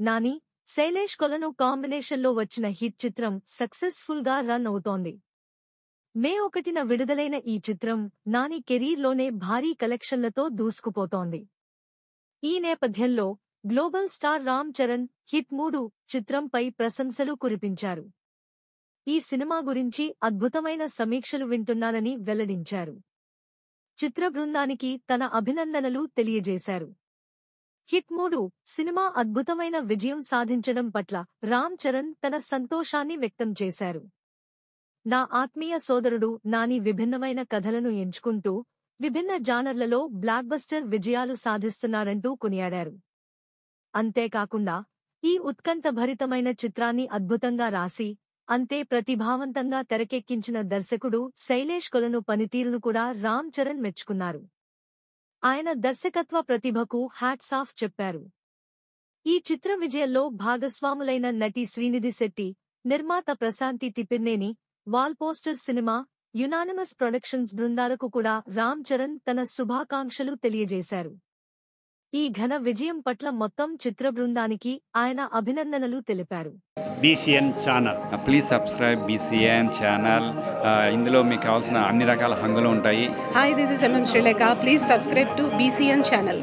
నాని, శైలేష్ కొలను కాంబినేషన్లో వచ్చిన హిట్ చిత్రం సక్సెస్ఫుల్ గా రన్ అవుతోంది. మే 1న విడుదలైన ఈ చిత్రం నాని కెరీర్లోనే భారీ కలెక్షన్లతో దూసుకుపోతోంది. ఈ నేపథ్యంలో global star Ram Charan hit 3 చిత్రంపై ప్రశంసలు కురిపించారు. ఈ సినిమా గురించి అద్భుతమైన సమీక్షలు వింటున్నానని వెల్లడించారు. చిత్ర బృందానికి తన అభినందనలు తెలియజేశారు. హిట్ 3 సినిమా అద్భుతమైన విజయం సాధించడం పట్ల రామ్ చరణ్ తన సంతోషాన్ని వ్యక్తం చేశారు. నా ఆత్మీయ సోదరుడు నాని విభిన్నమైన కథలను ఎంచుకుంటూ విభిన్న జానర్లలో బ్లాక్బస్టర్ విజయాలు సాధిస్తున్నారంటూ కొనియాడారు. అంతేకాకుండా ఈ ఉత్కంఠభరితమైన చిత్రాన్ని అద్భుతంగా రాసి అంతే ప్రతిభావంతంగా తెరకెక్కించిన దర్శకుడు శైలేష్ కొలను పనితీరును కూడా రామ్ చరణ్ మెచ్చుకున్నారు. ఆయన దర్శకత్వ ప్రతిభకు హ్యాట్స్ ఆఫ్ చెప్పారు. ఈ చిత్ర విజయంలో భాగస్వాములైన నటి శ్రీనిధి శెట్టి, నిర్మాత Prashanthi Tippirneni, Wall Poster Cinema, Unanimous Productions బృందాలకు కూడా రామ్ చరణ్ తన శుభాకాంక్షలు తెలియజేశారు. ఈ ఘన విజయం పట్ల మొత్తం చిత్ర బృందానికి ఆయన అభినందనలు తెలిపారు. BCN channel please subscribe BCN channel. ఇందులో మీకు కావాల్సిన అన్ని రకాల హంగులు ఉంటాయి. Hi, this is MM Sri Lanka. Please subscribe to BCN channel.